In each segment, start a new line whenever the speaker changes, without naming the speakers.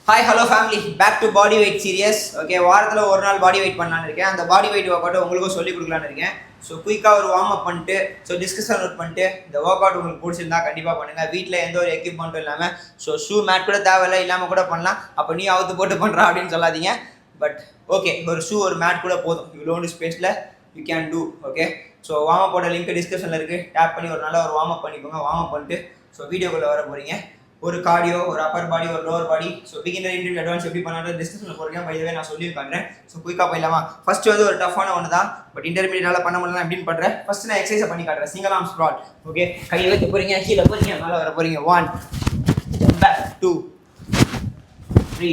Hi hello family, back to body weight series. Okay, வாரத்தில் ஒரு நாள் பாடி வெயிட் பண்ணலான்னு இருக்கேன். அந்த பாடி வெயிட் ஒர்க் அவுட் உங்களுக்கும் சொல்லிக் கொடுக்கலான்னு இருக்கேன். ஸோ குயிக்காக ஒரு வார்ம் அப் பண்ணிட்டு, ஸோ டிஸ்கஷன் நோட் பண்ணிட்டு, இந்த ஒர்க் அவுட் உங்களுக்கு பிடிச்சிருந்தா கண்டிப்பாக பண்ணுங்கள். வீட்டில் எந்த ஒரு எக்யூப்மெண்ட்டும் இல்லாமல், ஸோ ஷூ மேட் கூட தேவையில்லை, இல்லாமல் கூட பண்ணலாம். அப்போ நீ அவுத்து போட்டு பண்ணுறா அப்படின்னு சொல்லாதீங்க. பட் ஓகே, ஒரு ஷூ ஒரு மேட் கூட போதும். இவ்வளோ ஸ்பேஸில் you can do. Okay, so warm அப்போட லிங்க் டிஸ்கிரிப்ஷனில் இருக்குது. டேப் பண்ணி ஒரு நாளாக ஒரு வார்ம் அப் பண்ணிக்கோங்க. வார்ம் அப் பண்ணிட்டு ஸோ வீடியோக்குள்ளே வர போகிறீங்க. ஒரு கார்டியோ, ஒரு அப்பர் பாடி, ஒரு lower body. So beginner interview advance எப்படி பண்ணாலும் டிஸ்கஷனில் போகிறேன். பைதவே நான் சொல்லி காட்டுறேன். ஸோ குயிக்காக போயிடலாமா? ஃபர்ஸ்ட் வந்து ஒரு டஃப்பான ஒன்று தான், பட் இன்டர்மீடியட்டால் பண்ண முடியலாம் எப்படின்னு பண்ணுறேன். ஃபர்ஸ்ட் நான் எக்ஸசைஸை பண்ணி காட்டுறேன். Single arm squad. ஓகே, கையை வைக்க போகிறீங்க, கீழே போகிறீங்க, மேலே வர போகிறீங்க. 1 2 3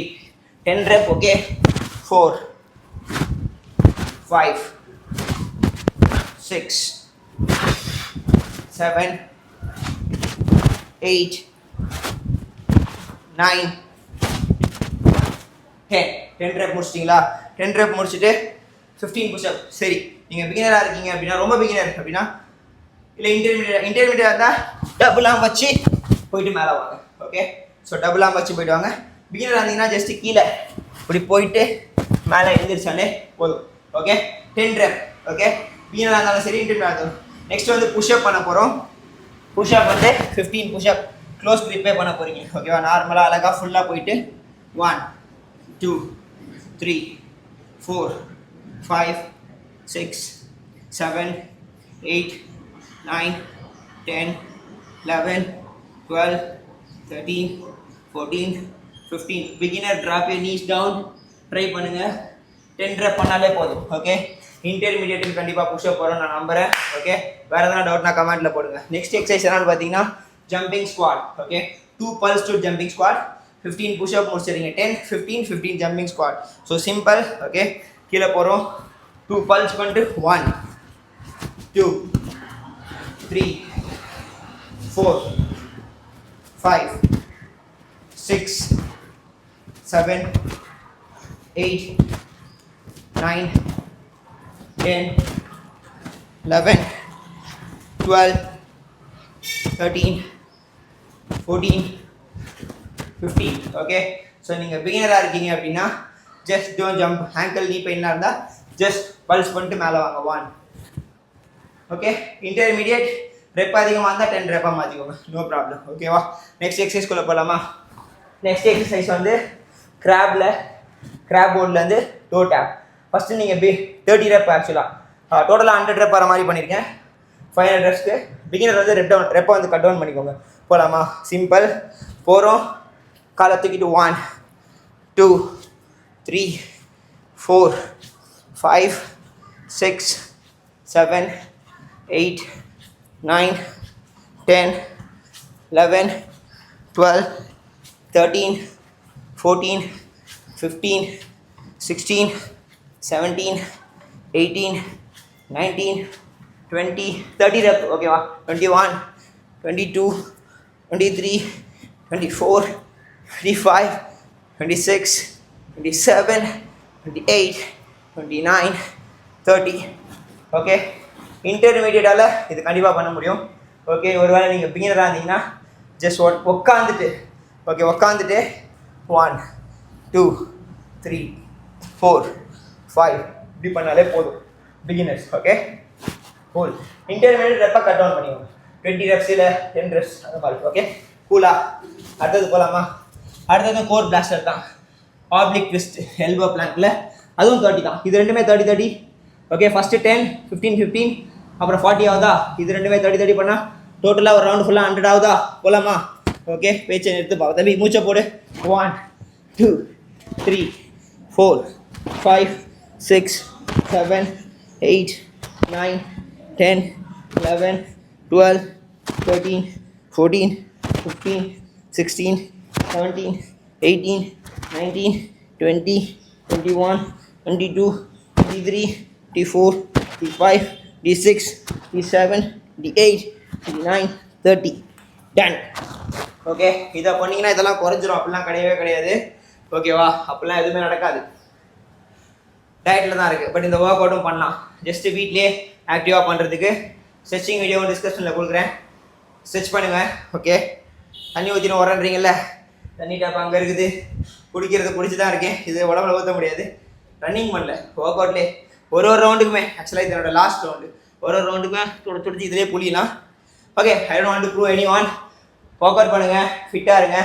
10 ரெப். ஓகே, 4 5 6 7 8 9 10 ரெப் முடிச்சிட்டிங்களா? 10 ரெப் முடிச்சுட்டு 15 புஷ்அப். சரி, நீங்கள் பிகினராக இருக்கீங்க அப்படின்னா, ரொம்ப பிகினர் அப்படின்னா, இல்லை இன்டர்மீடியட்டாக இருந்தால் டபுளாக வச்சு போயிட்டு மேலே வாங்க. ஓகே, ஸோ டபுளாக வச்சு போயிட்டு வாங்க. பிகினராக இருந்தீங்கன்னா ஜஸ்ட்டு கீழே இப்படி போயிட்டு மேலே எழுந்திரிச்சாலே போதும். Okay, 10 rep. ஓகே, பிகினராக இருந்தாலும் சரி, இன்டர்மீடியட்டாக இருந்தாலும். நெக்ஸ்ட் வந்து புஷ்அப் பண்ண போகிறோம். புஷ்அப் வந்து 15 புஷ்அப் க்ளோஸ் க்ரிப்பே பண்ண போகிறீங்க. ஓகேவா? நார்மலாக அழகாக ஃபுல்லாக போயிட்டு 1 2 3 4 5 6 7 8 9 10 11 12 13 14 15. Beginner drop your knees down. Try பண்ணுங்கள். 10 ரெப் பண்ணாலே போதும். ஓகே, இன்டர்மீடியட்டுக்கு கண்டிப்பாக புஷ்அப் போகிறோம் நான் நம்புகிறேன். ஓகே, வேறு எதனா டவுட்னா கமெண்ட்டில் போடுங்க. நெக்ஸ்ட் எக்ஸசைஸ் என்னன்னு பார்த்தீங்கன்னா jumping squad. Okay, 2 pulse to jumping squat. 15 push-up முடிச்சிருங்க. 10 15 15 jumping squat. So simple. Okay, கீழே போகிறோம். 2 pulse பண்ணிட்டு 1 2 3 4 5 6 7 8 9 10 11 12 13 14 15. ஓகே, ஸோ நீங்கள் பிகினராக இருக்கீங்க அப்படின்னா ஜஸ்ட் டோன்ட் ஜம்ப். ஆங்கிள் நீ பெயினாக இருந்தால் ஜஸ்ட் பல்ஸ் பண்ணிட்டு மேலே வாங்க. 1. ஓகே, இன்டர்மீடியட் ரெப் அதிகமாக இருந்தால் 10 ரெப்பாக மாற்றிக்கோங்க. No problem. ஓகேவா? நெக்ஸ்ட் எக்ஸசைஸ்குள்ளே போகலாமா? நெக்ஸ்ட் எக்ஸசைஸ் வந்து கிராப் போர்ட்லேருந்து டோ டேப். ஃபஸ்ட்டு நீங்கள் 30 ரெப் ஆக்சுவலாக டோட்டலாக 100 ரெப் வர மாதிரி பண்ணியிருக்கேன். 500 ரெப்ஸ்க்கு. பிகினர் வந்து ரெப்பை வந்து கட் டவுன் பண்ணிக்கோங்க. போகலாமா? சிம்பிள். போகிறோம். காலை தூக்கிட்டு 1 2 3 4 5 6 7 8 9 10 11 12 13 14 15 16 17 18 19 20 30 ரெப். ஓகேவா? 21 22 23 24 25 26 27 28 29 30. ஓகே, இன்டர்மீடியட்டால் இது கண்டிப்பாக பண்ண முடியும். ஓகே, ஒருவேளை நீங்கள் பிகினராக இருந்தீங்கன்னா ஜஸ்ட் உட்காந்துட்டு, ஓகே, உட்காந்துட்டு 1 2 3 4 5 இப்படி பண்ணாலே போதும். பிகினர்ஸ். Okay, cool. இன்டர்மீடியட் ரெப்பை கட் டவுன் பண்ணிக்கோங்க. 20 ரெப்ஸ் இல்லை 10 ரெப்ஸ் அந்த மாதிரி. ஓகே, கூலா. அடுத்தது போகலாமா? அடுத்தது கோர் பிளாஸ்டர் தான். ஆப்ளிக் ட்விஸ்ட் எல்போ பிளாங்க்ல அதுவும் 30 தான். இது ரெண்டுமே 30 30. ஓகே, ஃபஸ்ட்டு 10 15 15 அப்புறம் 40 ஆகுதா? இது ரெண்டுமே 30 30 பண்ணால் டோட்டலாக ஒரு ரவுண்டு ஃபுல்லாக 100 ஆகுதா? போகலாமா? ஓகே, பேச்சை எடுத்துப்பா தம்பி, மூச்சை போடு. 1 2 3 4 5 6 7 8 9 10 11 12 13 14 15 16 17 18 19 20 21 22 23 24 25 26 27 28 29 30. டன். ஓகே, இதை பண்ணிங்கன்னா இதெல்லாம் குறைஞ்சிரும். அப்படிலாம் கிடையவே கிடையாது. ஓகேவா? அப்படிலாம் எதுவுமே நடக்காது. டயட்டில் தான் இருக்குது. பட் இந்த ஒர்க் அவுட்டும் பண்ணலாம். ஜஸ்ட்டு வீட்லேயே ஆக்டிவாக பண்ணுறதுக்கு ஸ்ட்ரெச்சிங் வீடியோ டிஸ்கஷனில் கொடுக்குறேன். ஸ்ட்ரெச் பண்ணுங்கள். ஓகே, தண்ணி ஊற்றின உரன்றீங்கல்ல, தண்ணி டேப் அங்கே இருக்குது. குடிச்சு தான் இருக்கேன். இது உடம்புல ஊற்ற முடியாது. ரன்னிங் பண்ணல, ஒர்க் அவுட்லேயே ஒரு ரவுண்டுக்குமே ஆக்சுவலாக இது என்னோட லாஸ்ட் ரவுண்டு. ஒரு ரவுண்டுக்குமே துடிச்சு இதிலே புளியலாம். Okay, I don't want to prove anyone. Work out பண்ணுங்கள், ஃபிட்டாக இருங்க.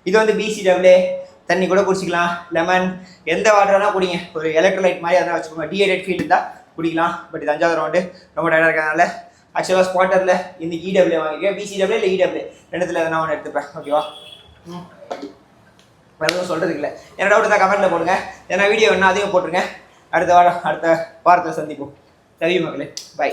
இது வந்து BCAA. தண்ணி கூட குடிச்சிக்கலாம், லெமன், எந்த வாட்டர் வேணால் குடிங்க. ஒரு எலக்ட்ரோலைட் மாதிரி அதெல்லாம் வச்சுக்கோங்க. டீஹைட்ரேட் ஃபீல் இருந்தால் குடிக்கலாம். பட் இது 5வது ரவுண்டு, ரொம்ப டயர்டாக இருக்கிறதுனால ஆக்சுவலாக ஸ்பாட்டரில் இன்னைக்கு EWA வாங்கிக்கிறேன். BCAA இல்லை EWA ரெண்டுத்தில் எதனா ஒன்று எடுத்துப்பேன். ஓகேவா? வேறு எதுவும் சொல்கிறதுக்கு இல்லை. என்னோட டவுட் தான் கமெண்ட்டில் போடுங்க. ஏன்னா வீடியோ வேணா அதையும் போட்டுருங்க. அடுத்த வாரத்தில் சந்திப்போம். சரி மக்களே, பை.